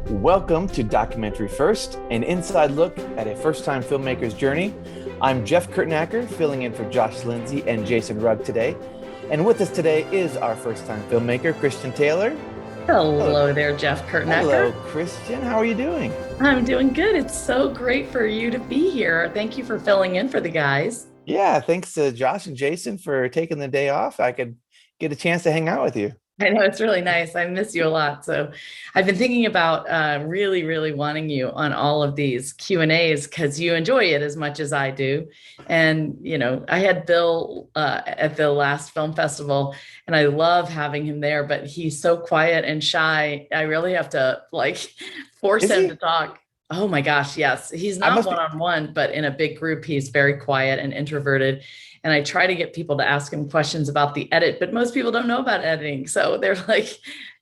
Welcome to Documentary First, an inside look at a first-time filmmaker's journey. I'm Jeff Kurtenacker, filling in for Josh Lindsay and Jason Rugg today. And with us today is our first-time filmmaker, Christian Taylor. Hello there, Jeff Kurtenacker. Hello, Christian. How are you doing? I'm doing good. It's so great for you to be here. Thank you for filling in for the guys. Yeah, thanks to Josh and Jason for taking the day off. I could get a chance to hang out with you. I know it's really nice. I miss you a lot. So I've been thinking about really wanting you on all of these Q&As because you enjoy it as much as I do. And, you know, I had Bill at the last film festival and I love having him there, but he's so quiet and shy. I really have to force him to talk. Oh my gosh, yes. He's not one-on-one, but in a big group, he's very quiet and introverted. And I try to get people to ask him questions about the edit, but most people don't know about editing. So they're like,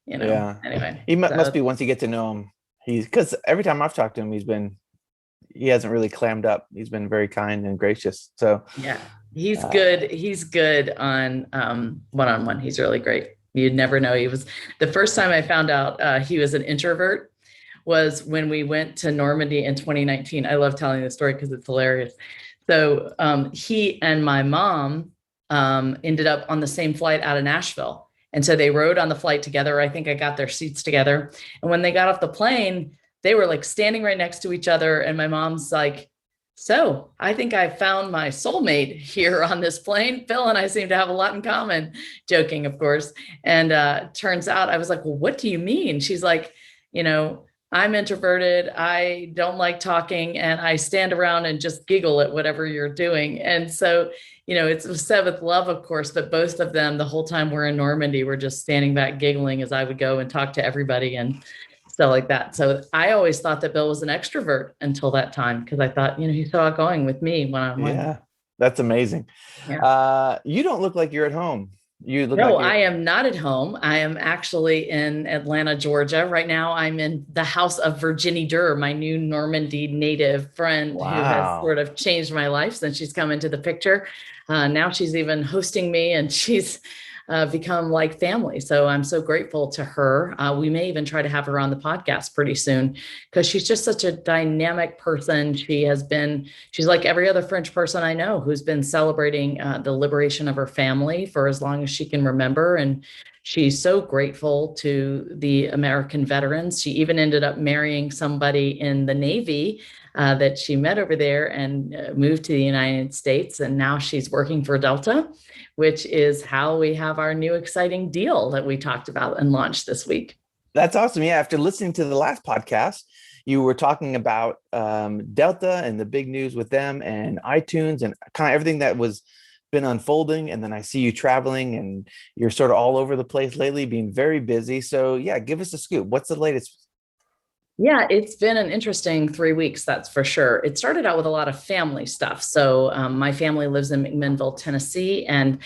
anyway. He must be, once you get to know him, because every time I've talked to him, he hasn't really clammed up. He's been very kind and gracious. So yeah, he's good. He's good on one-on-one. He's really great. You'd never know. The first time I found out he was an introvert was when we went to Normandy in 2019. I love telling the story because it's hilarious. So he and my mom ended up on the same flight out of Nashville. And so they rode on the flight together. I think I got their seats together. And when they got off the plane, they were like standing right next to each other. And my mom's like, so I think I found my soulmate here on this plane. Phil and I seem to have a lot in common, joking, of course. And turns out I was like, well, what do you mean? She's like, I'm introverted. I don't like talking and I stand around and just giggle at whatever you're doing. And so, it's said with love, of course, but both of them, the whole time we're in Normandy, we're just standing back giggling as I would go and talk to everybody and stuff like that. So I always thought that Bill was an extrovert until that time because I thought, he's so outgoing with me one-on-one. Yeah, that's amazing. Yeah. You don't look like you're at home. I am not at home. I am actually in Atlanta, Georgia. Right now, I'm in the house of Virginie Durr, my new Normandy native friend who has sort of changed my life since she's come into the picture. Now she's even hosting me and she's become like family. So I'm so grateful to her. We may even try to have her on the podcast pretty soon because she's just such a dynamic person. She's like every other French person I know who's been celebrating the liberation of her family for as long as she can remember. And she's so grateful to the American veterans. She even ended up marrying somebody in the Navy that she met over there and moved to the United States. And now she's working for Delta, which is how we have our new exciting deal that we talked about and launched this week. That's awesome. Yeah. After listening to the last podcast, you were talking about Delta and the big news with them and iTunes and kind of everything that was been unfolding. And then I see you traveling and you're sort of all over the place lately, being very busy. So yeah, give us a scoop. What's the latest? Yeah, it's been an interesting 3 weeks, that's for sure. It started out with a lot of family stuff. So my family lives in McMinnville, Tennessee. And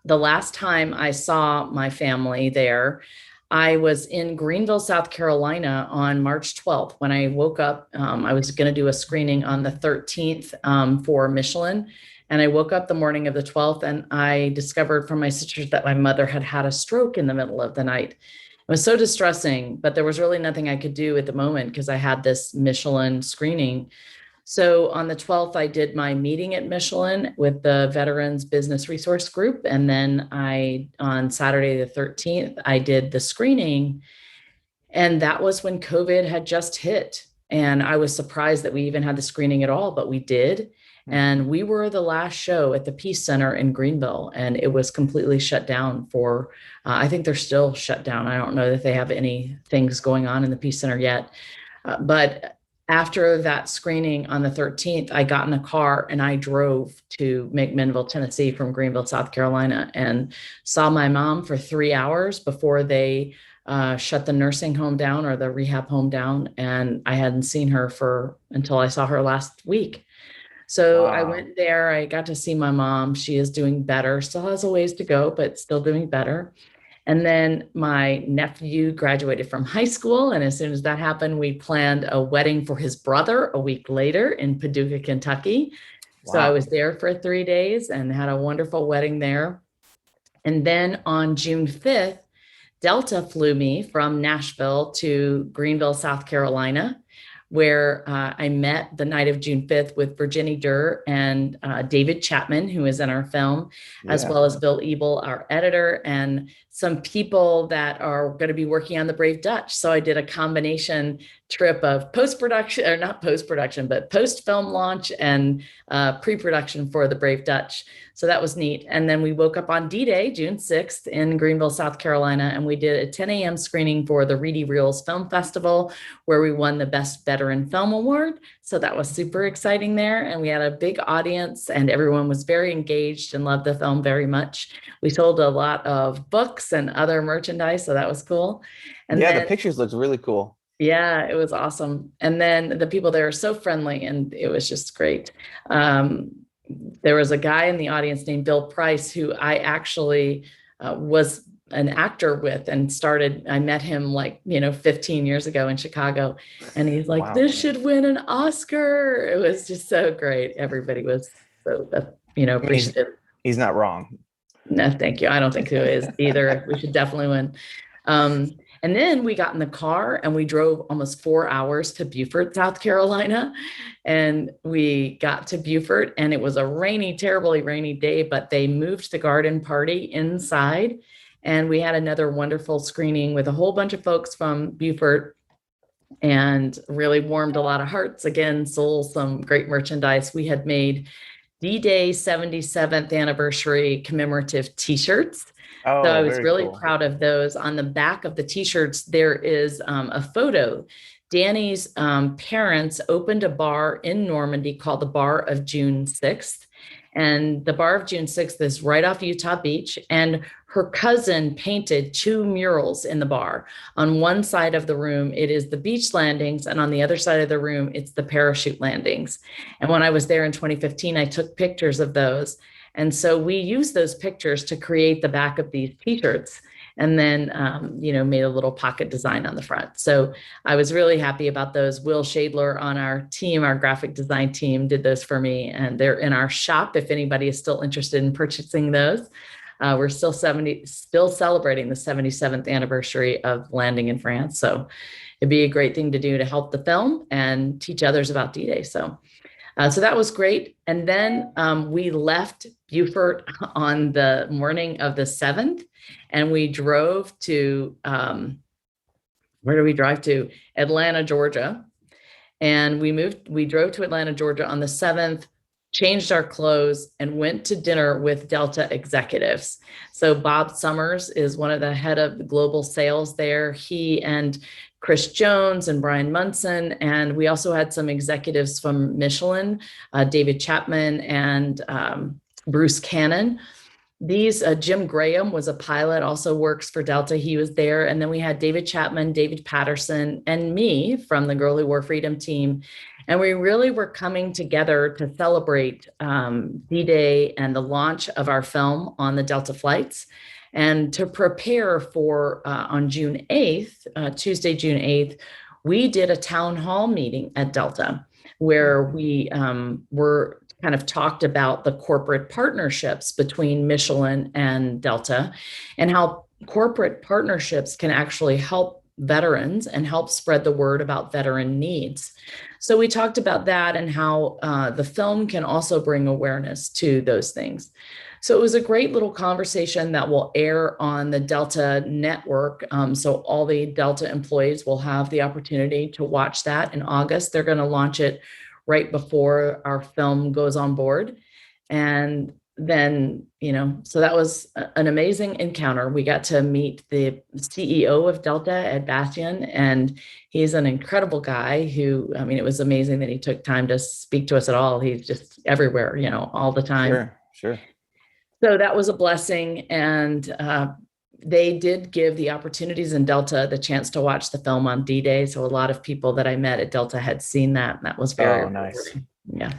the last time I saw my family there, I was in Greenville, South Carolina on March 12th. When I woke up, I was going to do a screening on the 13th for Michelin. And I woke up the morning of the 12th and I discovered from my sisters that my mother had had a stroke in the middle of the night. It was so distressing, but there was really nothing I could do at the moment because I had this Michelin screening. So on the 12th, I did my meeting at Michelin with the Veterans Business Resource Group. And then on Saturday, the 13th, I did the screening. And that was when COVID had just hit. And I was surprised that we even had the screening at all, but we did. And we were the last show at the Peace Center in Greenville, and it was completely shut down for, I think they're still shut down. I don't know that they have any things going on in the Peace Center yet. But after that screening on the 13th, I got in a car and I drove to McMinnville, Tennessee from Greenville, South Carolina, and saw my mom for 3 hours before they shut the nursing home down or the rehab home down. And I hadn't seen her until I saw her last week. So I went there, I got to see my mom. She is doing better, still has a ways to go, but still doing better. And then my nephew graduated from high school. And as soon as that happened, we planned a wedding for his brother a week later in Paducah, Kentucky. Wow. So I was there for 3 days and had a wonderful wedding there. And then on June 5th, Delta flew me from Nashville to Greenville, South Carolina, where I met the night of June 5th with Virginie Durr and David Chapman, who is in our film, as Yeah. well as Bill Ebel, our editor, and some people that are going to be working on The Brave Dutch. So I did a combination trip of post-production, or not post-production, but post-film launch and pre-production for The Brave Dutch. So that was neat. And then we woke up on D-Day, June 6th in Greenville, South Carolina, and we did a 10 a.m. screening for the Reedy Reels Film Festival, where we won the Best Veteran Film Award. So that was super exciting there. And we had a big audience and everyone was very engaged and loved the film very much. We sold a lot of books and other merchandise, so that was cool. And Yeah, then, the pictures looked really cool. yeah, it was awesome. And then the people there are so friendly and it was just great. There was a guy in the audience named Bill Price, who I actually was an actor with and I met him 15 years ago in Chicago. And he's like, Wow. this should win an Oscar. It was just so great. Everybody was so, appreciative. He's not wrong. No, thank you. I don't think it is either. We should definitely win. And then we got in the car and we drove almost 4 hours to Beaufort, South Carolina. And we got to Beaufort and it was a rainy, terribly rainy day, but they moved the garden party inside. And we had another wonderful screening with a whole bunch of folks from Beaufort and really warmed a lot of hearts. Again, sold some great merchandise. We had made D-Day 77th anniversary commemorative t-shirts. Oh, so I was really cool. proud of those. On the back of the t-shirts, there is a photo. Danny's parents opened a bar in Normandy called the Bar of June 6th. And the Bar of June 6th is right off Utah Beach. And her cousin painted 2 murals in the bar. On one side of the room, it is the beach landings. And on the other side of the room, it's the parachute landings. And when I was there in 2015, I took pictures of those. And so we used those pictures to create the back of these t-shirts and then, made a little pocket design on the front. So I was really happy about those. Will Shadler on our team, our graphic design team, did those for me. And they're in our shop if anybody is still interested in purchasing those. We're still celebrating the 77th anniversary of landing in France. So it'd be a great thing to do to help the film and teach others about D-Day. So that was great. And then we left Beaufort on the morning of the 7th, and we drove to, where did we drive to? Atlanta, Georgia. And we drove to Atlanta, Georgia on the 7th, changed our clothes, and went to dinner with Delta executives. So Bob Summers is one of the head of global sales there. He and Chris Jones and Brian Munson. And we also had some executives from Michelin, David Chapman and Bruce Cannon. Jim Graham was a pilot, also works for Delta. He was there. And then we had David Chapman, David Patterson, and me from the Girl Who Wore Freedom team. And we really were coming together to celebrate D-Day and the launch of our film on the Delta flights. And to prepare for on June 8th, Tuesday, June 8th, we did a town hall meeting at Delta where we were kind of talked about the corporate partnerships between Michelin and Delta and how corporate partnerships can actually help veterans and help spread the word about veteran needs. So we talked about that and how the film can also bring awareness to those things. So it was a great little conversation that will air on the Delta network. So all the Delta employees will have the opportunity to watch that in August. They're going to launch it right before our film goes on board. And then, so that was an amazing encounter. We got to meet the CEO of Delta, Ed Bastian, and he's an incredible guy who, it was amazing that he took time to speak to us at all. He's just everywhere, all the time. Sure. So that was a blessing. And they did give the opportunities in Delta the chance to watch the film on D-Day. So a lot of people that I met at Delta had seen that. And that was very nice. Yeah.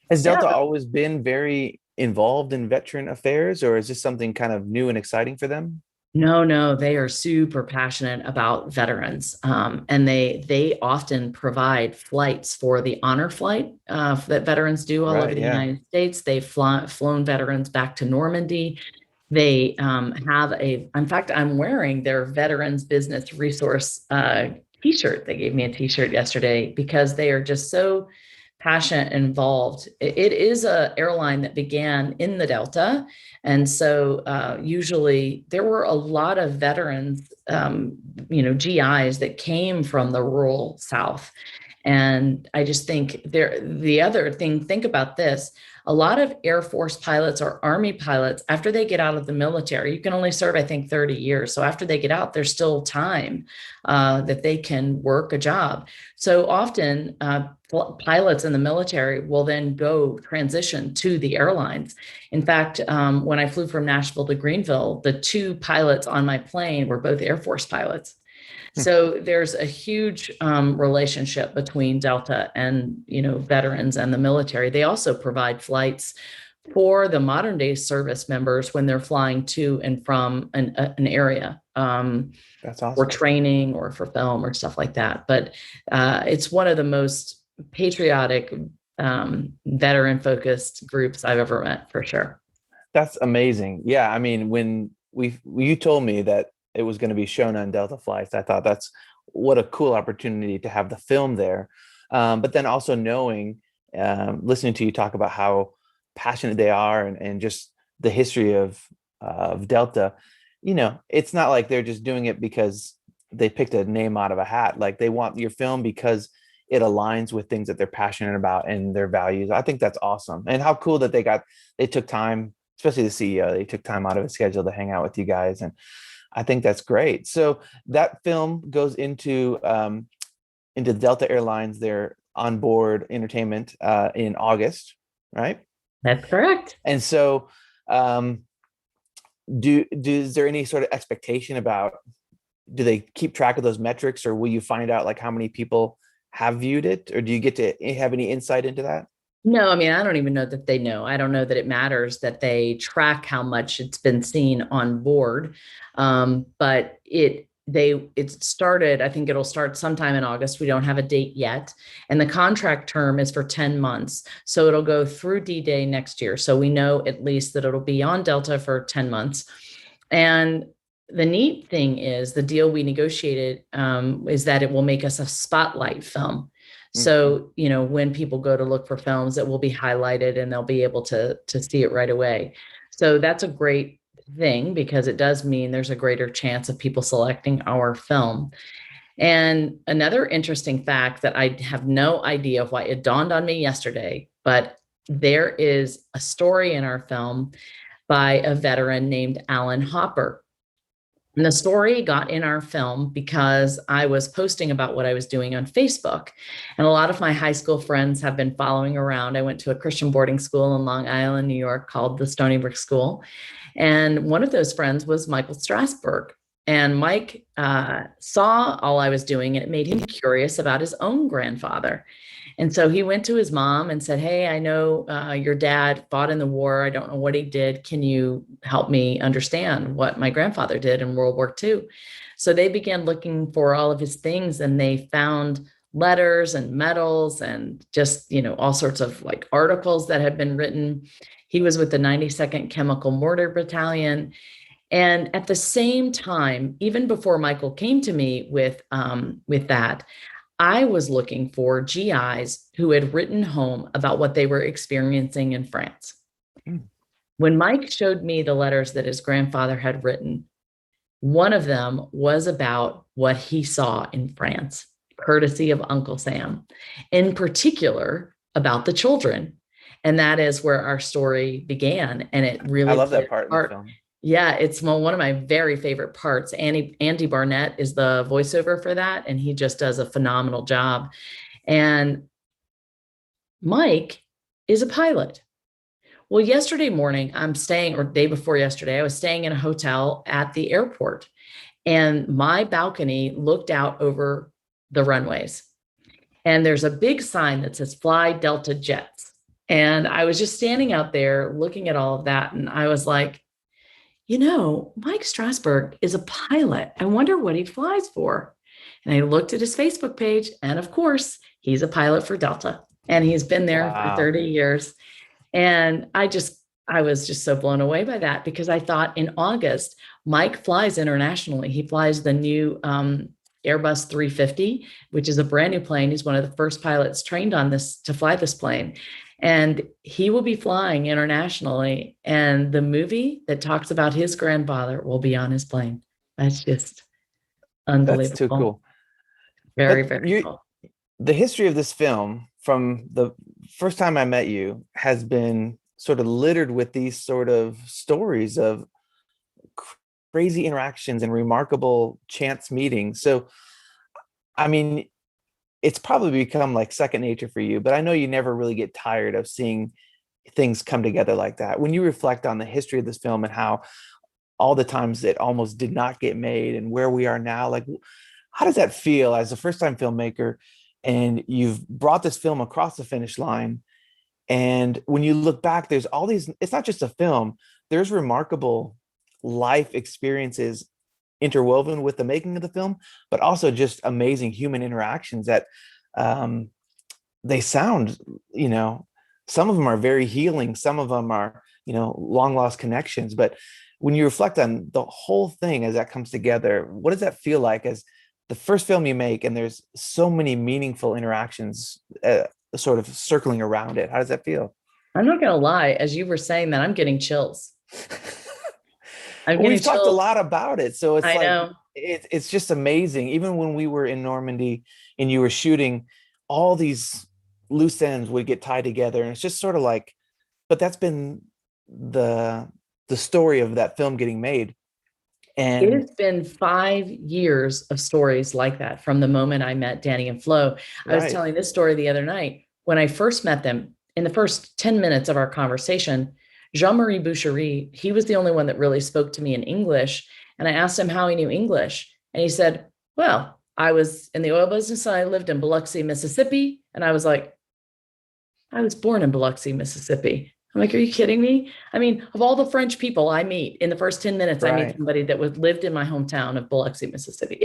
Has Delta always been very involved in veteran affairs, or is this something kind of new and exciting for them? No, they are super passionate about veterans. And they often provide flights for the honor flight that veterans do all over the United States. They've flown veterans back to Normandy. They in fact, I'm wearing their Veterans Business Resource t-shirt. They gave me a t-shirt yesterday because they are just so passionate and involved. It is a airline that began in the Delta. And so usually there were a lot of veterans, GIs that came from the rural South. And I just think the other thing, think about this. A lot of Air Force pilots or Army pilots, after they get out of the military, you can only serve, I think, 30 years. So after they get out, there's still time that they can work a job. So often pilots in the military will then go transition to the airlines. In fact, when I flew from Nashville to Greenville, the two pilots on my plane were both Air Force pilots. So there's a huge relationship between Delta and, veterans and the military. They also provide flights for the modern day service members when they're flying to and from an area. That's awesome. For training or for film or stuff like that. But it's one of the most patriotic, veteran focused groups I've ever met, for sure. That's amazing. Yeah. I mean, when you told me that it was going to be shown on Delta flights, I thought that's what a cool opportunity to have the film there. But then also knowing, listening to you talk about how passionate they are and just the history of Delta, it's not like they're just doing it because they picked a name out of a hat. Like, they want your film because it aligns with things that they're passionate about and their values. I think that's awesome. And how cool that they took time, especially the CEO, they took time out of his schedule to hang out with you guys. And I think that's great. So that film goes into Delta Airlines, their onboard entertainment in August, right? That's correct. And so is there any sort of expectation about, do they keep track of those metrics, or will you find out like how many people have viewed it, or do you get to have any insight into that? No, I mean, I don't even know that they know. I don't know that it matters that they track how much it's been seen on board. But it started, I think it'll start sometime in August. We don't have a date yet. And the contract term is for 10 months. So it'll go through D-Day next year. So we know at least that it'll be on Delta for 10 months. And the neat thing is, the deal we negotiated is that it will make us a spotlight film. So, when people go to look for films, it will be highlighted and they'll be able to see it right away. So that's a great thing, because it does mean there's a greater chance of people selecting our film. And another interesting fact that I have no idea why it dawned on me yesterday, but there is a story in our film by a veteran named Alan Hopper. And the story got in our film because I was posting about what I was doing on Facebook. And a lot of my high school friends have been following around. I went to a Christian boarding school in Long Island, New York, called the Stony Brook School. And one of those friends was Michael Strasberg. And Mike saw all I was doing, and it made him curious about his own grandfather. And so he went to his mom and said, "Hey, I know your dad fought in the war. I don't know what he did. Can you help me understand what my grandfather did in World War II?" So they began looking for all of his things, and they found letters and medals and just, all sorts of like articles that had been written. He was with the 92nd Chemical Mortar Battalion. And at the same time, even before Michael came to me with that, I was looking for GIs who had written home about what they were experiencing in France. When Mike showed me the letters that his grandfather had written, one of them was about what he saw in France, courtesy of Uncle Sam, in particular about the children. And that is where our story began. And it really, I love that part in the film. Yeah, it's one of my very favorite parts. Andy Barnett is the voiceover for that, and he just does a phenomenal job. And Mike is a pilot. Well, yesterday morning, or day before yesterday, I was staying in a hotel at the airport, and my balcony looked out over the runways. And there's a big sign that says "Fly Delta Jets." And I was just standing out there looking at all of that, and I was like, Mike Strasberg is a pilot. I wonder what he flies for. And I looked at his Facebook page, and of course, he's a pilot for Delta, and he's been there for 30 years. And I just I was just so blown away by that because I thought in August, Mike flies internationally. He flies the new Airbus 350, which is a brand new plane. He's one of the first pilots trained on this to fly this plane. And he will be flying internationally. And the movie that talks about his grandfather will be on his plane. That's just That's too unbelievable. cool. Very, But very cool. the history of this film from the first time I met you has been sort of littered with these sort of stories of crazy interactions and remarkable chance meetings. So, I mean, it's probably become like second nature for you, but I know you never really get tired of seeing things come together like that. When you reflect on the history of this film and how all the times it almost did not get made and where we are now, like how does that feel as a first time filmmaker and you've brought this film across the finish line? And when you look back, there's all these, it's not just a film, there's remarkable life experiences interwoven with the making of the film, but also just amazing human interactions that um, they sound, you know, some of them are very healing, some of them are, you know, long lost connections. But when you reflect on the whole thing as that comes together, what does that feel like as the first film you make and there's so many meaningful interactions sort of circling around it? How does that feel? I'm not going to lie. As you were saying that, I'm getting chills. I'm Well, getting we've talked a chills. lot about it, so it's I like know. it's just amazing. Even when we were in Normandy and you were shooting, all these loose ends would get tied together, and it's just sort of like, but that's been the the story of that film getting made. It And has been 5 years of stories like that from the moment I met Danny and Flo. I was right, telling this story the other night. When I first met them, in the first 10 minutes of our conversation, Jean-Marie Boucherie, he was the only one that really spoke to me in English. And I asked him how he knew English. And he said, well, I was in the oil business and I lived in Biloxi, Mississippi. And I was like, I was born in Biloxi, Mississippi. I'm like, are you kidding me? I mean, of all the French people I meet in the first 10 minutes, I meet right. somebody that was lived in my hometown of Biloxi, Mississippi.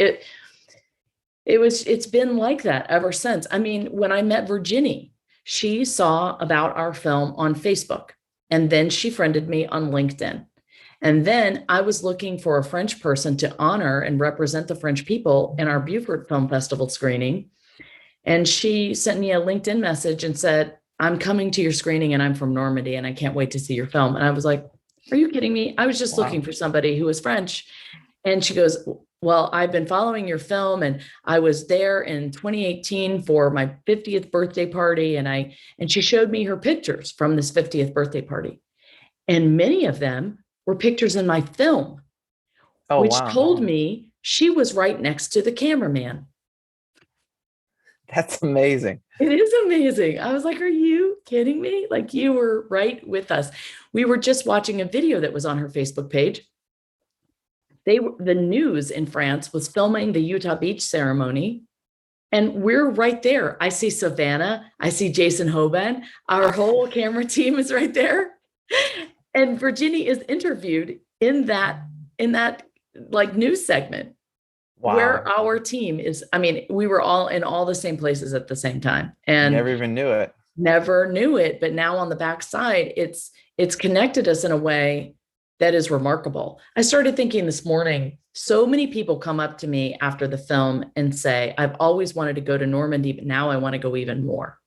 It's been like that ever since. I mean, when I met Virginie, she saw about our film on Facebook and then she friended me on LinkedIn. And then I was looking for a French person to honor and represent the French people in our Beaufort Film Festival screening. And she sent me a LinkedIn message and said, I'm coming to your screening and I'm from Normandy and I can't wait to see your film. And I was like, are you kidding me? I was just looking Wow. for somebody who was French. And she goes, well, I've been following your film and I was there in 2018 for my 50th birthday party. And she showed me her pictures from this 50th birthday party. And many of them were pictures in my film, Oh, which wow. told me she was right next to the cameraman. That's amazing. It is amazing. I was like, are you kidding me? Like you were right with us. We were just watching a video that was on her Facebook page. The news in France was filming the Utah Beach ceremony. And we're right there. I see Savannah. I see Jason Hoban. Our whole camera team is right there. And Virginie is interviewed in that like news segment where Wow. our team is. I mean, we were all in all the same places at the same time. You And never even knew it. never knew it, but now on the backside, it's connected us in a way that is remarkable. I started thinking this morning, so many people come up to me after the film and say, I've always wanted to go to Normandy, but now I want to go even more.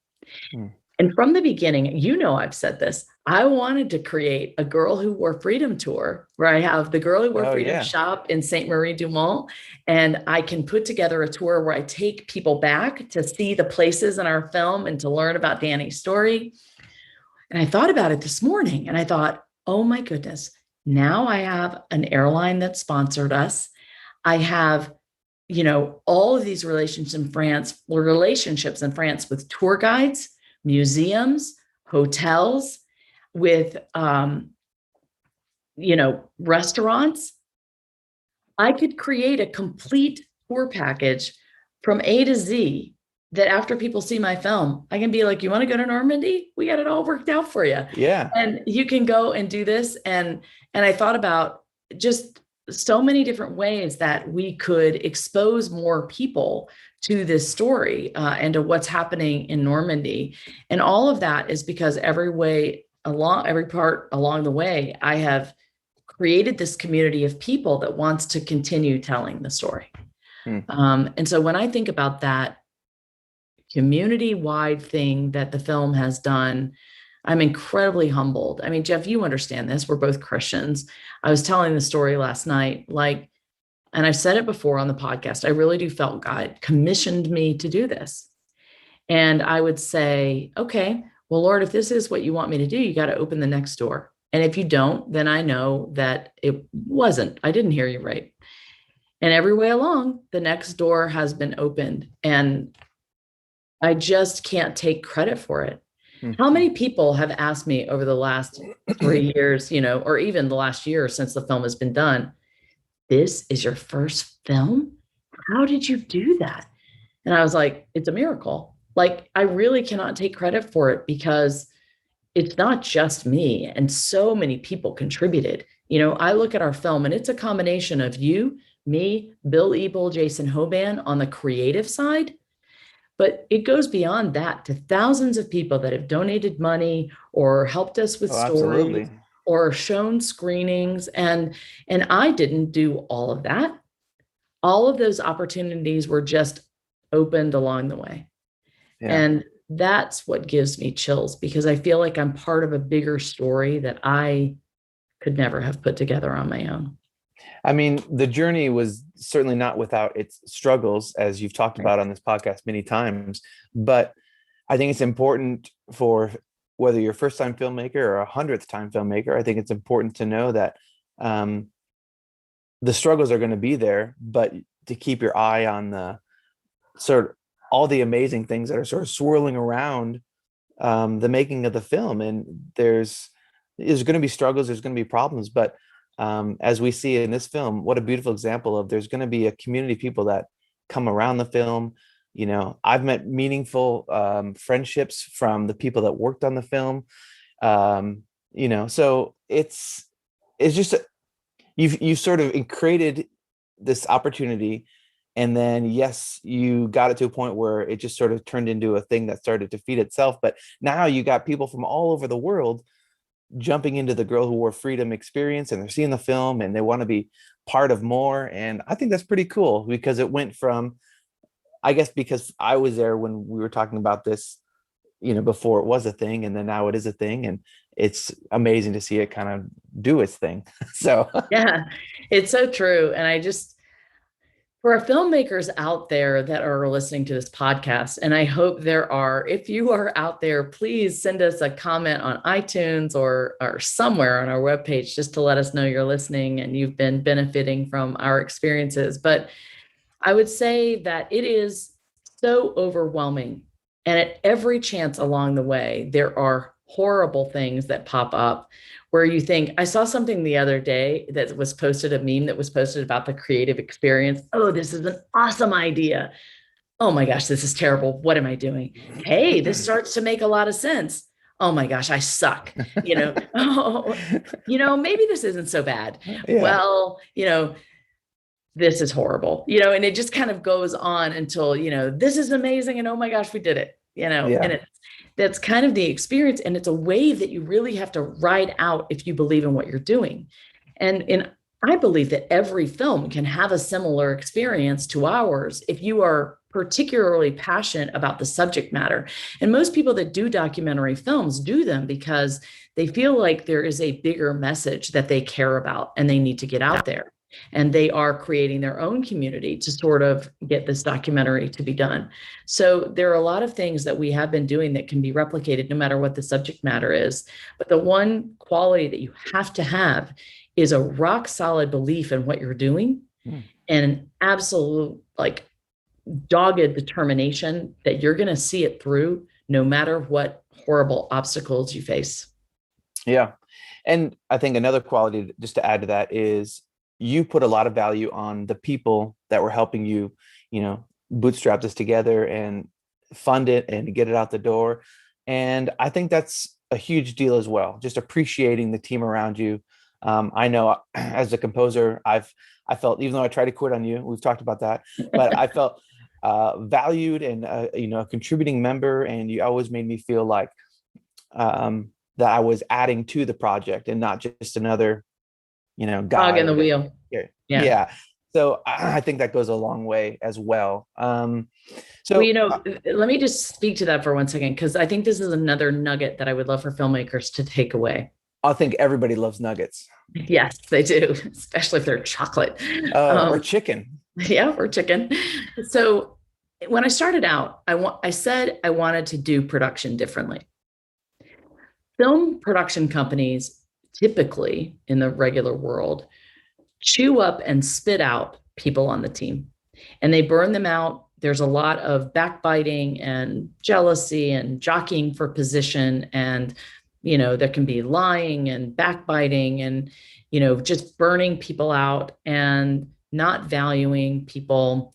Hmm. And from the beginning, you know, I've said this, I wanted to create a Girl Who Wore Freedom tour where I have the Girl Who Wore Oh, Freedom yeah. shop in Saint Marie du Mont. And I can put together a tour where I take people back to see the places in our film and to learn about Danny's story. And I thought about it this morning and I thought, oh my goodness, now I have an airline that sponsored us. I have, you know, all of these relationships in France with tour guides, museums, hotels, with, you know, restaurants. I could create a complete tour package from A to Z that after people see my film, I can be like, you want to go to Normandy? We got it all worked out for you. Yeah. And you can go and do this. And I thought about just so many different ways that we could expose more people to this story and to what's happening in Normandy. And all of that is because every way every part along the way, I have created this community of people that wants to continue telling the story. Hmm. And so when I think about that community-wide thing that the film has done, I'm incredibly humbled. I mean, Jeff, you understand this. We're both Christians. I was telling the story last night, like, and I've said it before on the podcast, I really do felt God commissioned me to do this. And I would say, okay, well, Lord, if this is what you want me to do, you got to open the next door. And if you don't, then I know that it wasn't. I didn't hear you right. And every way along, the next door has been opened. And I just can't take credit for it. How many people have asked me over the last 3 years, or even the last year since the film has been done, this is your first film? How did you do that? And I was like, it's a miracle. Like, I really cannot take credit for it because it's not just me, and so many people contributed. I look at our film and it's a combination of you, me, Bill Ebel, Jason Hoban on the creative side. But it goes beyond that to thousands of people that have donated money or helped us with stories Absolutely. or shown screenings. And I didn't do all of that. All of those opportunities were just opened along the way. Yeah. And that's what gives me chills, because I feel like I'm part of a bigger story that I could never have put together on my own. I mean, the journey was certainly not without its struggles, as you've talked about on this podcast many times. But I think it's important for whether you're a first-time filmmaker or a 100th time filmmaker, I think it's important to know that the struggles are going to be there, but to keep your eye on the sort of all the amazing things that are sort of swirling around the making of the film. And there's going to be struggles, there's going to be problems, but as we see in this film, what a beautiful example of there's going to be a community of people that come around the film. I've met meaningful friendships from the people that worked on the film. So it's just you've sort of created this opportunity, and then yes, you got it to a point where it just sort of turned into a thing that started to feed itself. But now you got people from all over the world jumping into the Girl Who Wore Freedom experience, and they're seeing the film and they want to be part of more. And I think that's pretty cool, because it went from, I guess because I was there when we were talking about this, before it was a thing, and then now it is a thing, and it's amazing to see it kind of do its thing. So yeah, it's so true. And for our filmmakers out there that are listening to this podcast, and I hope there are, if you are out there, please send us a comment on iTunes or somewhere on our webpage, just to let us know you're listening and you've been benefiting from our experiences. But I would say that it is so overwhelming. And at every chance along the way, there are horrible things that pop up where you think, I saw something the other day that was posted, a meme that was posted about the creative experience. Oh, this is an awesome idea. Oh my gosh, this is terrible. What am I doing? Hey, this starts to make a lot of sense. Oh my gosh, I suck. Maybe this isn't so bad. yeah. Well, this is horrible, and it just kind of goes on until, this is amazing. And oh my gosh, we did it, Yeah. and that's kind of the experience. And it's a wave that you really have to ride out if you believe in what you're doing. And I believe that every film can have a similar experience to ours if you are particularly passionate about the subject matter. And most people that do documentary films do them because they feel like there is a bigger message that they care about and they need to get out there. And they are creating their own community to sort of get this documentary to be done. So there are a lot of things that we have been doing that can be replicated no matter what the subject matter is. But the one quality that you have to have is a rock solid belief in what you're doing and an absolute, dogged determination that you're going to see it through no matter what horrible obstacles you face. Yeah. And I think another quality, just to add to that, is you put a lot of value on the people that were helping you, bootstrap this together and fund it and get it out the door. And I think that's a huge deal as well. Just appreciating the team around you. I know as a composer, I felt, even though I tried to quit on you, we've talked about that, but I felt valued and, a contributing member. And you always made me feel like that I was adding to the project and not just another, Cog in guy the wheel. yeah. Yeah. Yeah. So I think that goes a long way as well. Well, So let me just speak to that for 1 second, because I think this is another nugget that I would love for filmmakers to take away. I think everybody loves nuggets. Yes, they do, especially if they're chocolate. Or chicken. Yeah, or chicken. So when I started out, I said I wanted to do production differently. Film production companies, typically in the regular world, chew up and spit out people on the team, and they burn them out. There's a lot of backbiting and jealousy and jockeying for position, and there can be lying and backbiting and just burning people out and not valuing people.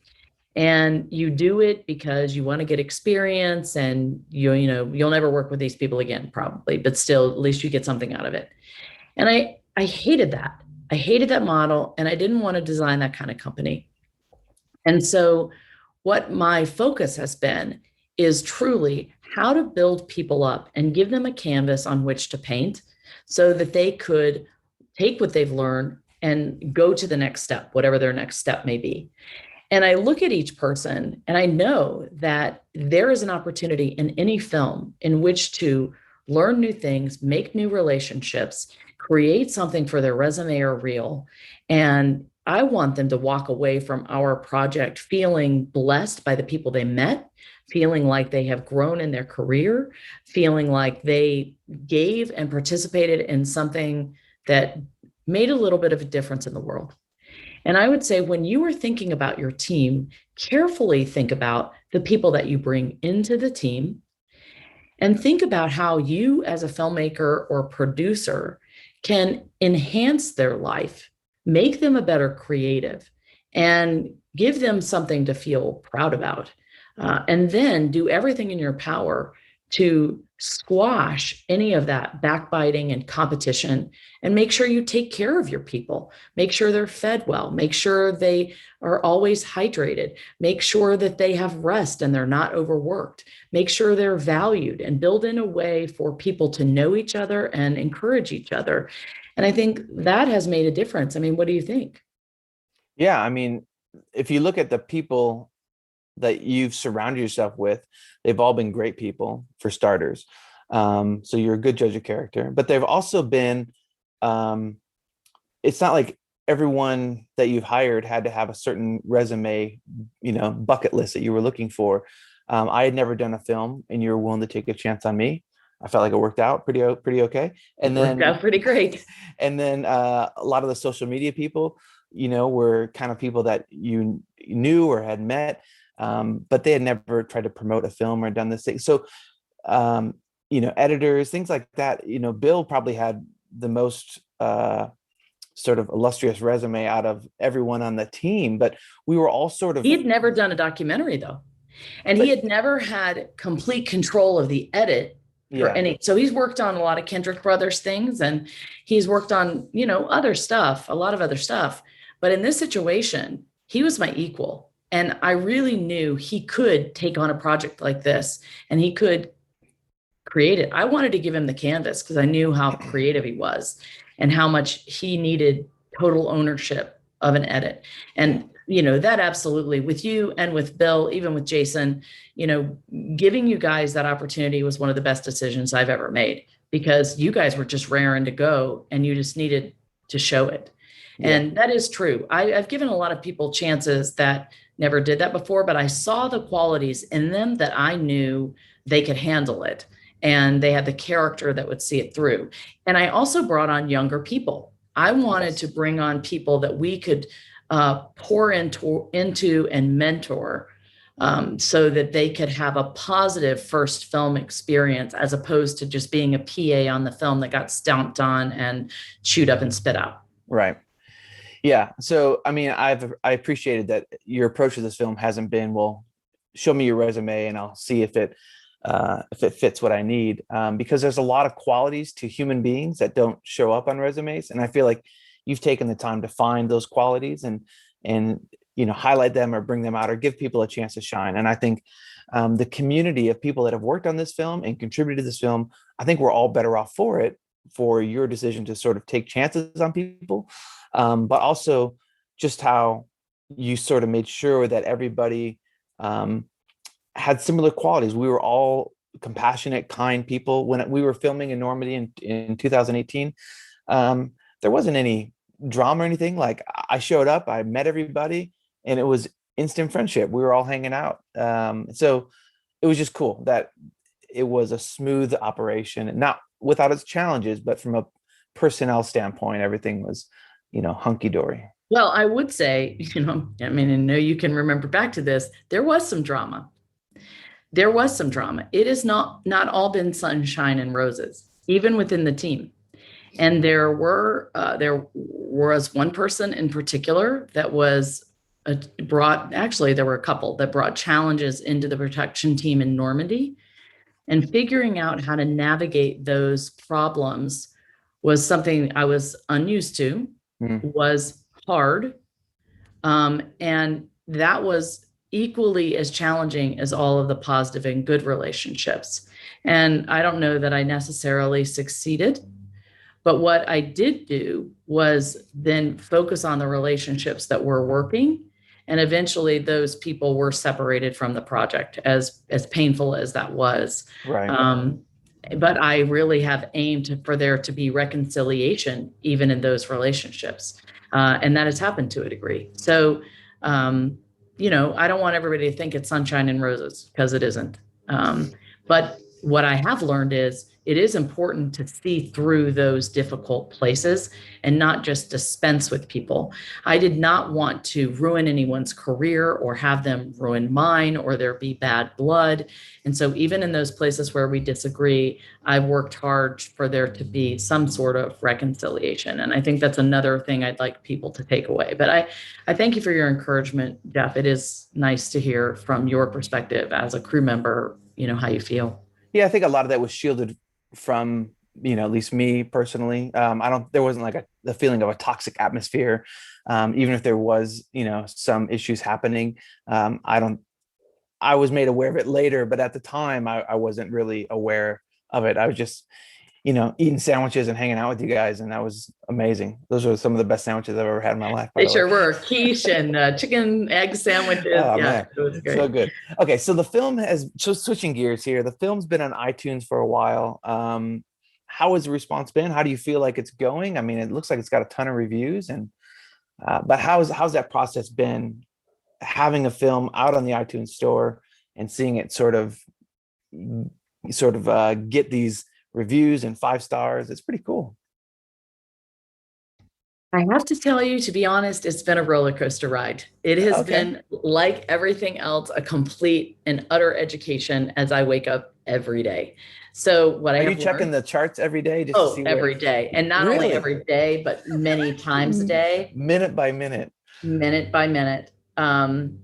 And you do it because you want to get experience, and you'll never work with these people again, probably, but still, at least you get something out of it. And I hated that. I hated that model, and I didn't want to design that kind of company. And so what my focus has been is truly how to build people up and give them a canvas on which to paint so that they could take what they've learned and go to the next step, whatever their next step may be. And I look at each person and I know that there is an opportunity in any film in which to learn new things, make new relationships, create something for their resume or reel. And I want them to walk away from our project feeling blessed by the people they met, feeling like they have grown in their career, feeling like they gave and participated in something that made a little bit of a difference in the world. And I would say when you are thinking about your team, carefully think about the people that you bring into the team, and think about how you as a filmmaker or producer can enhance their life, make them a better creative, and give them something to feel proud about. And then do everything in your power to squash any of that backbiting and competition, and make sure you take care of your people, make sure they're fed well, make sure they are always hydrated, make sure that they have rest and they're not overworked, make sure they're valued, and build in a way for people to know each other and encourage each other. And I think that has made a difference. I mean, what do you think? Yeah. I mean, if you look at the people that you've surrounded yourself with, they've all been great people for starters. So you're a good judge of character, but they've also been, it's not like everyone that you've hired had to have a certain resume, bucket list that you were looking for. I had never done a film, and you were willing to take a chance on me. I felt like it worked out pretty okay. And then worked out pretty great. And then a lot of the social media people, were kind of people that you knew or had met, but they had never tried to promote a film or done this thing. So, editors, things like that. Bill probably had the most sort of illustrious resume out of everyone on the team, but we were all sort of. He had never done a documentary though, and he had never had complete control of the edit. So he's worked on a lot of Kendrick Brothers things, and he's worked on, other stuff, a lot of other stuff. But in this situation, he was my equal. And I really knew he could take on a project like this and he could create it. I wanted to give him the canvas because I knew how creative he was and how much he needed total ownership of an edit. And that absolutely, with you and with Bill, even with Jason, giving you guys that opportunity was one of the best decisions I've ever made, because you guys were just raring to go and you just needed to show it. Yeah. And that is true. I've given a lot of people chances that never did that before, but I saw the qualities in them that I knew they could handle it, and they had the character that would see it through. And I also brought on younger people. I wanted to bring on people that we could pour into and mentor, so that they could have a positive first film experience, as opposed to just being a PA on the film that got stomped on and chewed up and spit out. Right. Yeah. So, I mean, I appreciated that your approach to this film hasn't been, well, show me your resume and I'll see if it fits what I need. Because there's a lot of qualities to human beings that don't show up on resumes. And I feel like you've taken the time to find those qualities and highlight them or bring them out or give people a chance to shine. And I think the community of people that have worked on this film and contributed to this film, I think we're all better off for it, for your decision to sort of take chances on people, but also just how you sort of made sure that everybody had similar qualities. We were all compassionate, kind people. When we were filming in Normandy in 2018, there wasn't any drama or anything. Like, I showed up, I met everybody, and it was instant friendship. We were all hanging out. So it was just cool that it was a smooth operation, not without its challenges, but from a personnel standpoint, everything was, hunky dory. Well, I would say, I know you can remember back to this, there was some drama. There was some drama. It has not all been sunshine and roses, even within the team. And there was one person in particular that there were a couple that brought challenges into the production team in Normandy, and figuring out how to navigate those problems was something I was unused to, was hard. And that was equally as challenging as all of the positive and good relationships. And I don't know that I necessarily succeeded, but what I did do was then focus on the relationships that were working. And eventually those people were separated from the project, as painful as that was. Right. But I really have aimed for there to be reconciliation even in those relationships. And that has happened to a degree. So, I don't want everybody to think it's sunshine and roses, because it isn't. But what I have learned is it is important to see through those difficult places and not just dispense with people. I did not want to ruin anyone's career or have them ruin mine or there be bad blood. And so even in those places where we disagree, I've worked hard for there to be some sort of reconciliation. And I think that's another thing I'd like people to take away. But I thank you for your encouragement, Jeff. It is nice to hear from your perspective as a crew member, how you feel. Yeah, I think a lot of that was shielded from, at least me personally. There wasn't like the feeling of a toxic atmosphere. Even if there was, some issues happening. I was made aware of it later, but at the time I wasn't really aware of it. I was just, eating sandwiches and hanging out with you guys. And that was amazing. Those are some of the best sandwiches I've ever had in my life. They sure were. Quiche and chicken egg sandwiches. Oh, yeah, man. it was great. So good. Okay. So the film switching gears here, the film's been on iTunes for a while. How has the response been? How do you feel like it's going? I mean, it looks like it's got a ton of reviews, but how's that process been, having a film out on the iTunes store and seeing it sort of get these reviews and 5 stars? It's pretty cool. I have to tell you, to be honest, it's been a roller coaster ride. It has been, like everything else, a complete and utter education as I wake up every day. So what Are you checking the charts every day? Just to see every day. And not only every day, but many times a day. Minute by minute. Minute by minute. And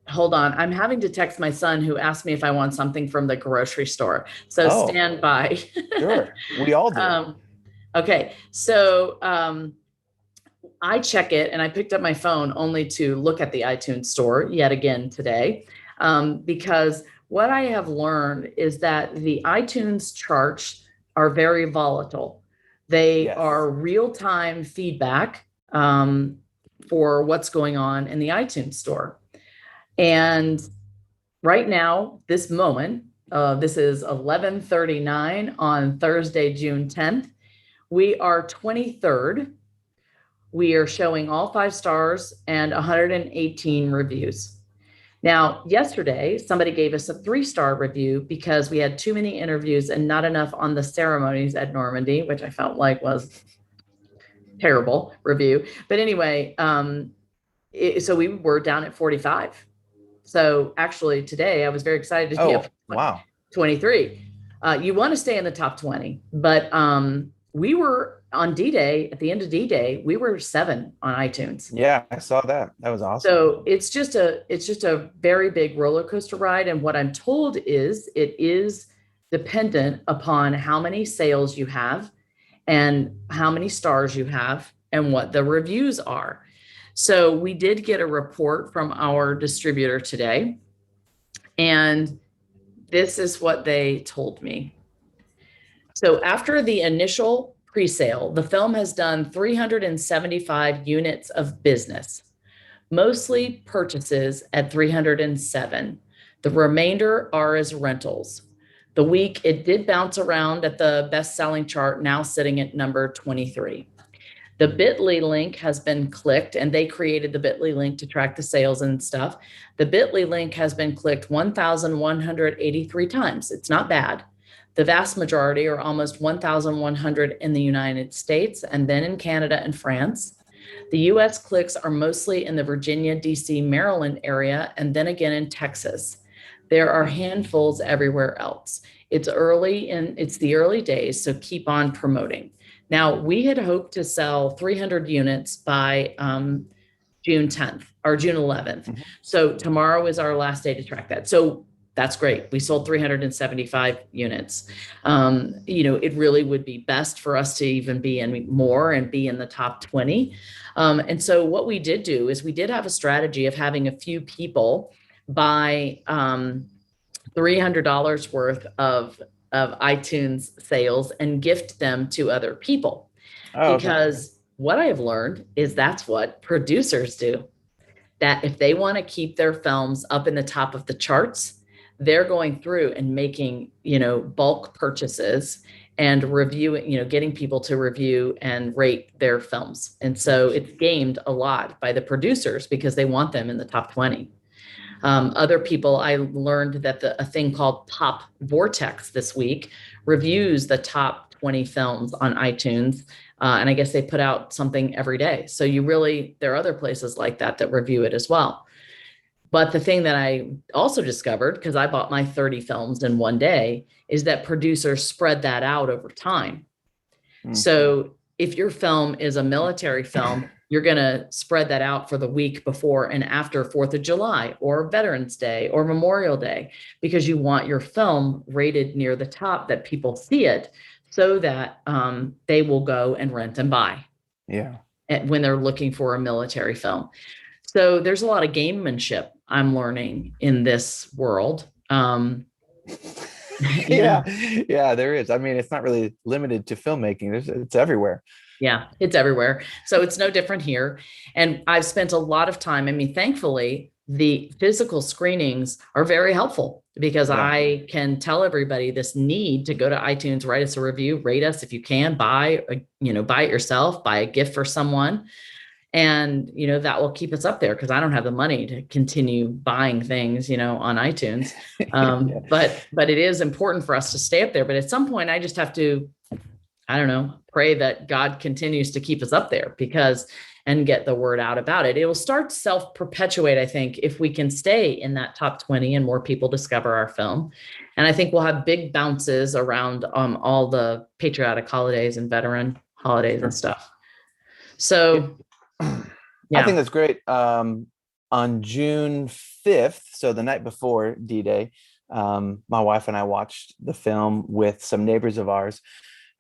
hold on, I'm having to text my son, who asked me if I want something from the grocery store. So stand by. Sure. We all do. Okay. So I check it, and I picked up my phone only to look at the iTunes store yet again today, because what I have learned is that the iTunes charts are very volatile. They are real-time feedback for what's going on in the iTunes store. And right now, this moment, this is 11:39 on Thursday, June 10th. We are 23rd. We are showing all 5 stars and 118 reviews. Now, yesterday, somebody gave us a 3-star review because we had too many interviews and not enough on the ceremonies at Normandy, which I felt like was terrible review. But anyway, so we were down at 45. So actually today I was very excited to be up 23. You want to stay in the top 20, but we were on D-Day, at the end of D-Day, we were 7 on iTunes. Yeah, I saw that. That was awesome. So it's just a very big roller coaster ride. And what I'm told is it is dependent upon how many sales you have and how many stars you have and what the reviews are. So we did get a report from our distributor today, and this is what they told me. So after the initial pre-sale, the film has done 375 units of business, mostly purchases at 307. The remainder are as rentals. The week it did bounce around at the best-selling chart, now sitting at number 23. The Bitly link has been clicked, and they created the Bitly link to track the sales and stuff. The Bitly link has been clicked 1,183 times. It's not bad. The vast majority, or almost 1,100, in the United States, and then in Canada and France. The US clicks are mostly in the Virginia, DC, Maryland area, and then again in Texas. There are handfuls everywhere else. It's the early days, so keep on promoting. Now, we had hoped to sell 300 units by June 10th or June 11th. Mhm. So tomorrow is our last day to track that. So that's great. We sold 375 units. It really would be best for us to even be in more and be in the top 20. And so what we did do is we did have a strategy of having a few people buy $300 worth of iTunes sales and gift them to other people. Oh, okay. Because what I have learned is that's what producers do. That if they want to keep their films up in the top of the charts, they're going through and making, bulk purchases and reviewing, getting people to review and rate their films. And so it's gamed a lot by the producers because they want them in the top 20. Other people, I learned that a thing called Pop Vortex this week reviews the top 20 films on iTunes. And I guess they put out something every day. So there are other places like that review it as well. But the thing that I also discovered, because I bought my 30 films in one day, is that producers spread that out over time. So if your film is a military film, you're going to spread that out for the week before and after 4th of July or Veterans Day or Memorial Day, because you want your film rated near the top that people see it so that they will go and rent and buy. Yeah. When they're looking for a military film. So there's a lot of gamemanship I'm learning in this world. Yeah, there is. I mean, it's not really limited to filmmaking. It's everywhere. Yeah, it's everywhere. So it's no different here. And I've spent a lot of time. I mean, thankfully, the physical screenings are very helpful because I can tell everybody this need to go to iTunes, write us a review, rate us if you can, buy it yourself, buy a gift for someone. And, that will keep us up there because I don't have the money to continue buying things, on iTunes. But it is important for us to stay up there. But at some point, I just have to, pray that God continues to keep us up there and get the word out about it. It will start to self-perpetuate, I think, if we can stay in that top 20 and more people discover our film. And I think we'll have big bounces around all the patriotic holidays and veteran holidays and stuff. So, I think that's great. On June 5th, so the night before D-Day, my wife and I watched the film with some neighbors of ours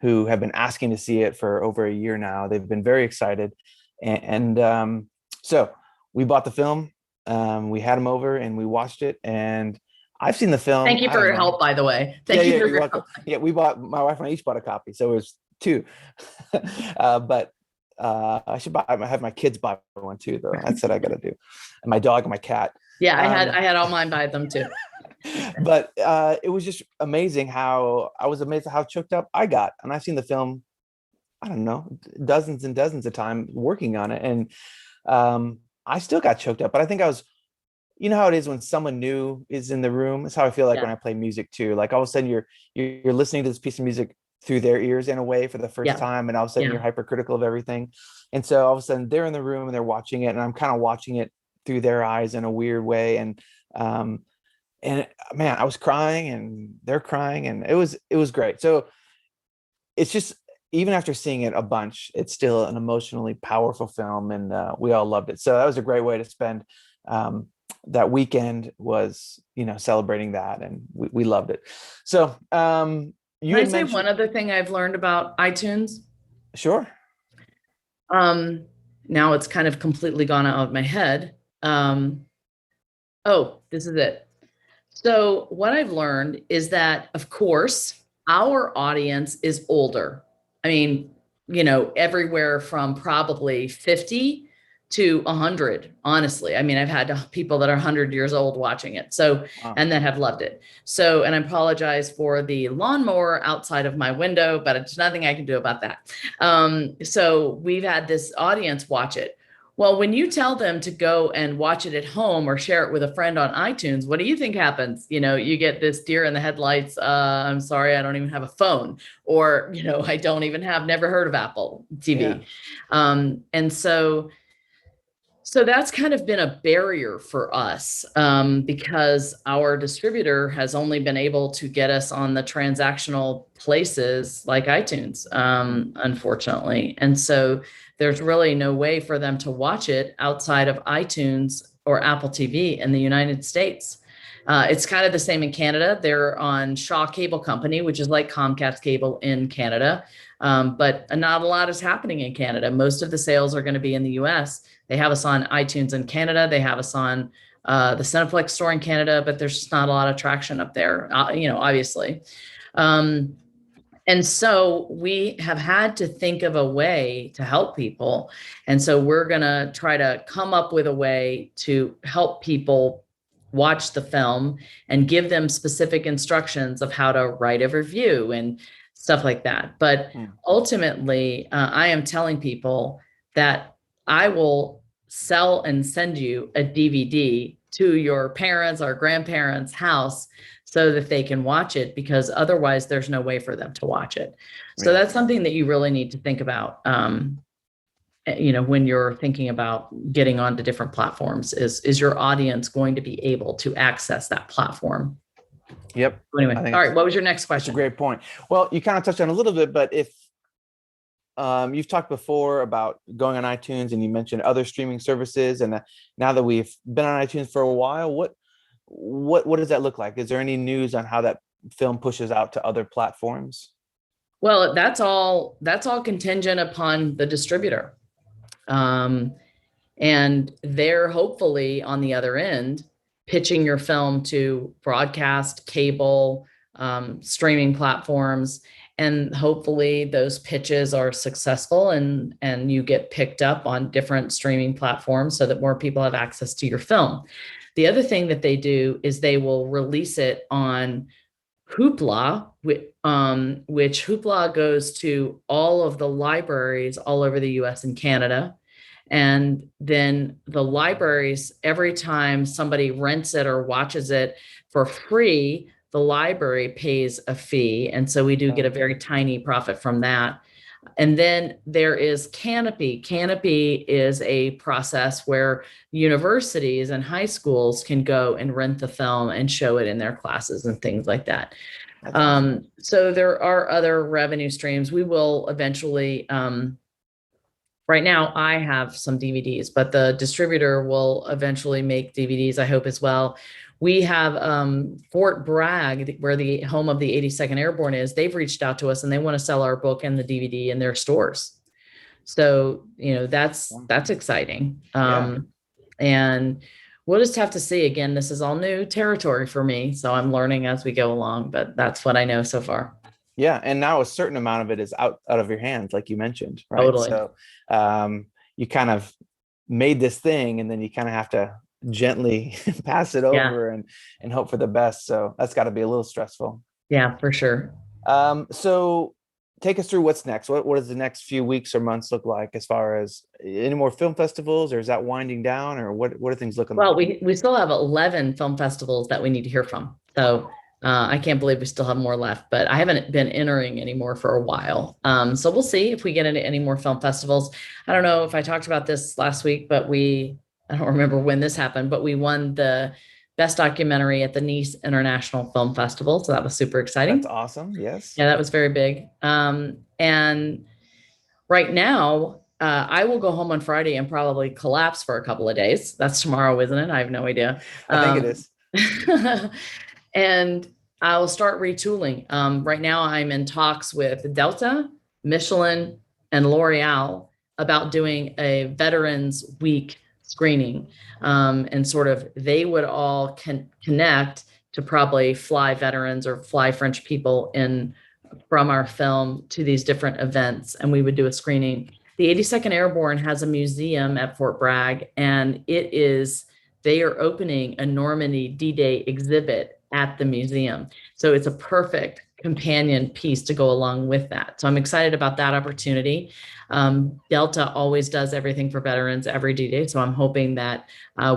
who have been asking to see it for over a year now. They've been very excited. And so we bought the film. We had them over and we watched it. And I've seen the film. Thank you for your help, by the way. Thank you for your help. Yeah, my wife and I each bought a copy. So it was two. But I should have my kids buy one too, though. That's what I got to do. And my dog and my cat. Yeah, I had all mine buy them too. But it was just amazing how choked up I got. And I've seen the film, I don't know, dozens and dozens of times working on it. And I still got choked up. But I think I was, how it is when someone new is in the room. It's how I feel like when I play music too. Like all of a sudden you're listening to this piece of music through their ears in a way for the first time. And all of a sudden you're hypercritical of everything. And so all of a sudden they're in the room and they're watching it. And I'm kind of watching it through their eyes in a weird way. And man, I was crying and they're crying and it was great. So it's just, even after seeing it a bunch, it's still an emotionally powerful film. And we all loved it. So that was a great way to spend that weekend, was, celebrating that. And we loved it. So, Can I say one other thing I've learned about iTunes? Sure. now it's kind of completely gone out of my head. Oh, this is it. So what I've learned is that, of course, our audience is older. I mean, everywhere from probably 50 to 100, honestly. I mean, I've had people that are 100 years old watching it. So, Wow. and that have loved it. So, and I apologize for the lawnmower outside of my window, but it's nothing I can do about that. So we've had this audience watch it. Well, when you tell them to go and watch it at home or share it with a friend on iTunes, what do you think happens? You get this deer in the headlights. I'm sorry, I don't even have a phone, or, I don't even never heard of Apple TV. Yeah. And so that's kind of been a barrier for us, because our distributor has only been able to get us on the transactional places like iTunes, unfortunately. And so there's really no way for them to watch it outside of iTunes or Apple TV in the United States. It's kind of the same in Canada. They're on Shaw Cable Company, which is like Comcast Cable in Canada. But not a lot is happening in Canada. Most of the sales are going to be in the US. They have us on iTunes in Canada. They have us on the Cineplex store in Canada, but there's just not a lot of traction up there, obviously. And so we have had to think of a way to help people. And so we're going to try to come up with a way to help people watch the film and give them specific instructions of how to write a review and stuff like that. But ultimately, I am telling people that I will sell and send you a DVD to your parents' or grandparents' house so that they can watch it, because otherwise there's no way for them to watch it. So that's something that you really need to think about, when you're thinking about getting onto different platforms. Is your audience going to be able to access that platform? Yep. Anyway, all right. What was your next question? That's a great point. Well, you kind of touched on it a little bit, but if you've talked before about going on iTunes, and you mentioned other streaming services, and now that we've been on iTunes for a while, what does that look like? Is there any news on how that film pushes out to other platforms? Well, that's all contingent upon the distributor. And they're hopefully on the other end pitching your film to broadcast, cable, streaming platforms. And hopefully those pitches are successful and you get picked up on different streaming platforms so that more people have access to your film. The other thing that they do is they will release it on Hoopla, which Hoopla goes to all of the libraries all over the US and Canada. And then the libraries, every time somebody rents it or watches it for free, the library pays a fee. And so we do get a very tiny profit from that. And then there is Canopy. Canopy is a process where universities and high schools can go and rent the film and show it in their classes and things like that. Awesome. So there are other revenue streams. We will eventually, right now I have some DVDs, but the distributor will eventually make DVDs, I hope, as well. We have Fort Bragg, where the home of the 82nd Airborne is. They've reached out to us and they want to sell our book and the DVD in their stores. So, that's exciting. And we'll just have to see. Again, this is all new territory for me, so I'm learning as we go along, but that's what I know so far. Yeah. And now a certain amount of it is out of your hands, like you mentioned, right? Totally. So you kind of made this thing, and then you kind of have to gently pass it over and hope for the best. So that's got to be a little stressful. Yeah, for sure. So take us through what's next. What does the next few weeks or months look like, as far as any more film festivals, or is that winding down, or what are things looking like? Well, we still have 11 film festivals that we need to hear from. So I can't believe we still have more left, but I haven't been entering anymore for a while. So we'll see if we get into any more film festivals. I don't know if I talked about this last week, but I don't remember when this happened, but we won the best documentary at the Nice International Film Festival. So that was super exciting. That's awesome. Yes. Yeah, that was very big. And right now, I will go home on Friday and probably collapse for a couple of days. That's tomorrow, isn't it? I have no idea. I think it is. And I'll start retooling. Right now, I'm in talks with Delta, Michelin, and L'Oreal about doing a Veterans Week screening, and sort of they would all connect to probably fly veterans or fly French people in from our film to these different events, and we would do a screening. The 82nd Airborne has a museum at Fort Bragg, and they are opening a Normandy D-Day exhibit at the museum. So it's a perfect companion piece to go along with that. So I'm excited about that opportunity. Delta always does everything for veterans every D-Day. So I'm hoping that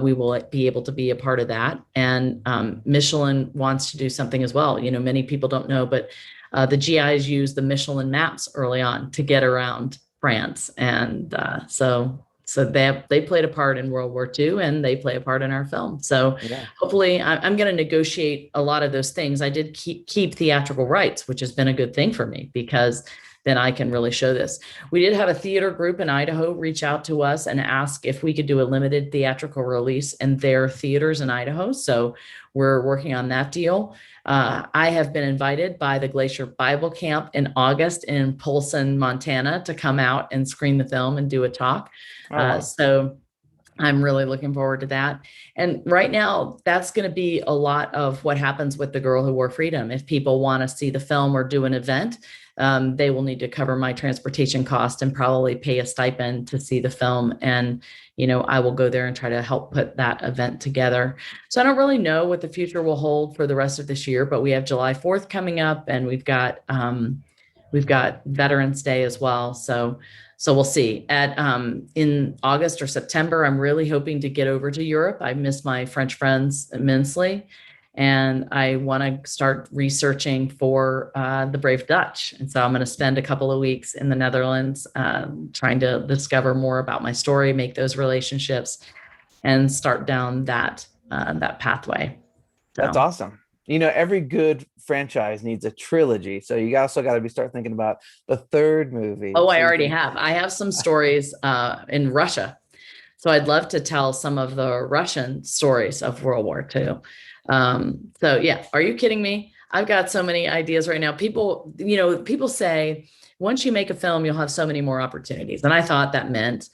we will be able to be a part of that. And Michelin wants to do something as well. You know, many people don't know, but the GIs use the Michelin maps early on to get around France. And so they played a part in World War II, and they play a part in our film. So hopefully I'm going to negotiate a lot of those things. I did keep theatrical rights, which has been a good thing for me, because then I can really show this. We did have a theater group in Idaho reach out to us and ask if we could do a limited theatrical release in their theaters in Idaho. So we're working on that deal. I have been invited by the Glacier Bible Camp in August in Polson, Montana, to come out and screen the film and do a talk. Wow. So I'm really looking forward to that. And right now, that's going to be a lot of what happens with The Girl Who Wore Freedom. If people want to see the film or do an event, they will need to cover my transportation cost and probably pay a stipend to see the film. And, you know, I will go there and try to help put that event together. So I don't really know what the future will hold for the rest of this year, but we have July 4th coming up, and we've got Veterans Day as well. So we'll see. In August or September, I'm really hoping to get over to Europe. I miss my French friends immensely, and I want to start researching for the Brave Dutch. And so I'm going to spend a couple of weeks in the Netherlands trying to discover more about my story, make those relationships, and start down that pathway. So. That's awesome. You know, every good franchise needs a trilogy. So you also got to start thinking about the third movie. Oh, I already have. I have some stories in Russia. So I'd love to tell some of the Russian stories of World War II. So yeah, are you kidding me? I've got so many ideas right now. People say, once you make a film, you'll have so many more opportunities. And I thought that meant,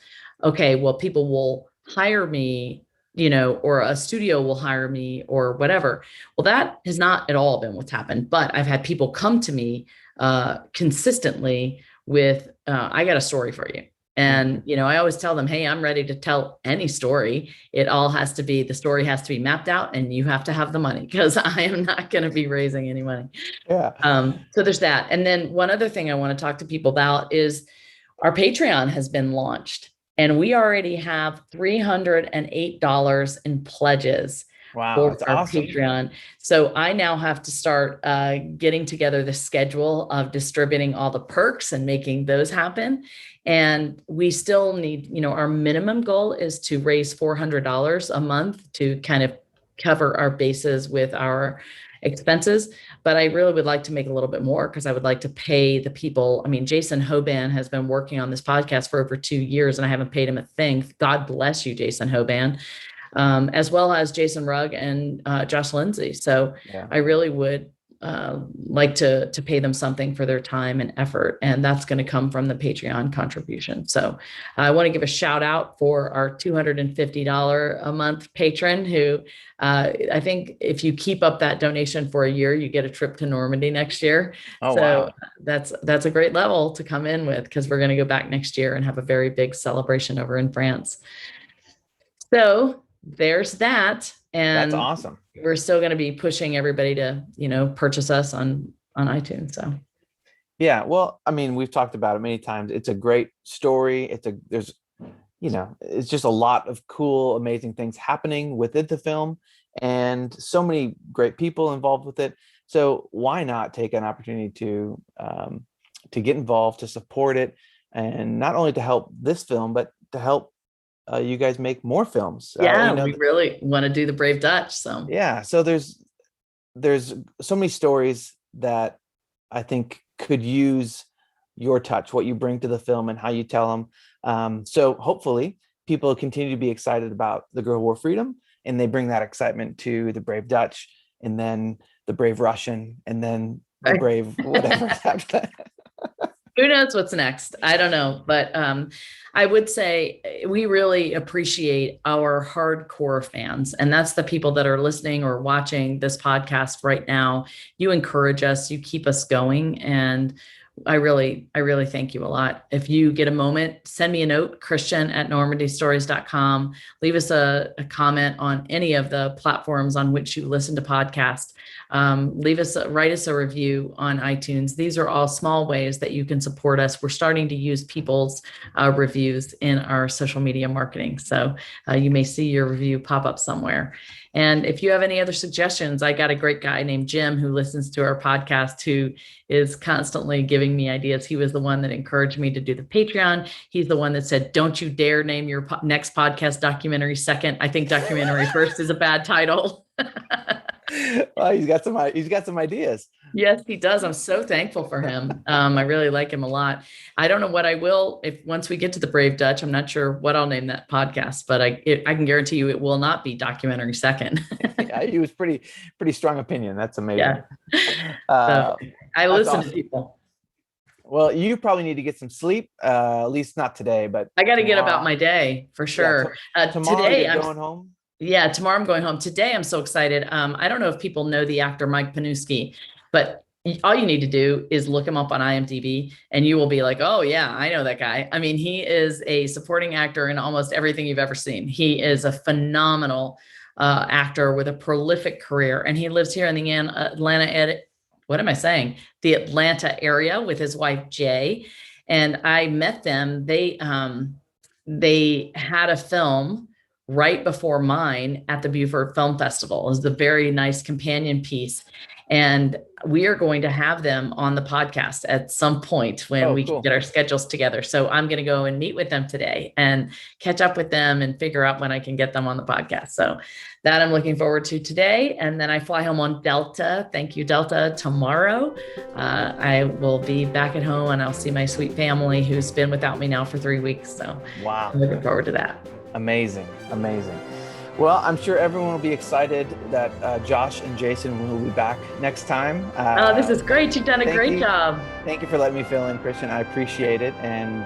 okay, well, people will hire me, you know, or a studio will hire me or whatever. Well, that has not at all been what's happened, but I've had people come to me consistently with, I got a story for you. And, you know, I always tell them, hey, I'm ready to tell any story. The story has to be mapped out, and you have to have the money, because I am not going to be raising any money. Yeah. So there's that. And then one other thing I want to talk to people about is our Patreon has been launched, and we already have $308 in pledges. Wow, for that's our awesome. Patreon. So I now have to start getting together the schedule of distributing all the perks and making those happen. And we still need, you know, our minimum goal is to raise $400 a month to kind of cover our bases with our expenses. But I really would like to make a little bit more, because I would like to pay the people. I mean, Jason Hoban has been working on this podcast for over 2 years, and I haven't paid him a thing. God bless you, Jason Hoban. As well as Jason Rugg and Josh Lindsay. So yeah. I really would like to pay them something for their time and effort. And that's going to come from the Patreon contribution. So I want to give a shout out for our $250 a month patron who I think if you keep up that donation for a year, you get a trip to Normandy next year. Oh, so wow. That's a great level to come in with, because we're going to go back next year and have a very big celebration over in France. So there's that. And that's awesome. We're still going to be pushing everybody to, you know, purchase us on iTunes. So. Yeah. Well, I mean, we've talked about it many times. It's a great story. It's just a lot of cool, amazing things happening within the film, and so many great people involved with it. So why not take an opportunity to get involved, to support it, and not only to help this film, but to help you guys make more films. Yeah, we really want to do the Brave Dutch. So yeah, so there's so many stories that I think could use your touch, what you bring to the film and how you tell them. So hopefully people continue to be excited about The Girl Who Wore Freedom, and they bring that excitement to the Brave Dutch, and then the Brave Russian, and then the Brave whatever. Who knows what's next? I don't know. But I would say we really appreciate our hardcore fans. And that's the people that are listening or watching this podcast right now. You encourage us, you keep us going. And I really thank you a lot. If you get a moment, send me a note, Christian@normandystories.com. Leave us a comment on any of the platforms on which you listen to podcasts. Write us a review on iTunes. These are all small ways that you can support us. We're starting to use people's reviews in our social media marketing. So you may see your review pop up somewhere. And if you have any other suggestions, I got a great guy named Jim who listens to our podcast, who is constantly giving me ideas. He was the one that encouraged me to do the Patreon. He's the one that said, don't you dare name your next podcast documentary second. I think documentary first is a bad title. Well, he's got some ideas. Yes, he does. I'm so thankful for him. I really like him a lot. I don't know what I will, if once we get to the Brave Dutch, I'm not sure what I'll name that podcast, but I can guarantee you it will not be documentary second. Yeah, he was pretty strong opinion. That's amazing. Yeah. I listen awesome. to people. Well, you probably need to get some sleep. At least not today, but I got to get about my day for sure. Tomorrow today I'm going home. Yeah, tomorrow I'm going home. Today I'm so excited. I don't know if people know the actor Mike Paneuski, but all you need to do is look him up on IMDb and you will be like, oh yeah, I know that guy. I mean, he is a supporting actor in almost everything you've ever seen. He is a phenomenal actor with a prolific career, and he lives here in the the Atlanta area with his wife, Jay. And I met them. They had a film right before mine at the Beaufort Film Festival. It was a very nice companion piece. And we are going to have them on the podcast at some point when we can get our schedules together. So I'm going to go and meet with them today and catch up with them and figure out when I can get them on the podcast. So that I'm looking forward to today. And then I fly home on Delta. Thank you, Delta. Tomorrow, I will be back at home and I'll see my sweet family who's been without me now for 3 weeks. So wow, I'm looking forward to that. Amazing. Well, I'm sure everyone will be excited that Josh and Jason will be back next time. This is great. You've done a great job. Thank you for letting me fill in, Christian. I appreciate it. And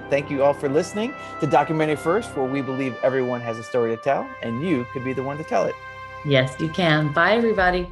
thank you all for listening to Documentary First, where we believe everyone has a story to tell, and you could be the one to tell it. Yes, you can. Bye, everybody.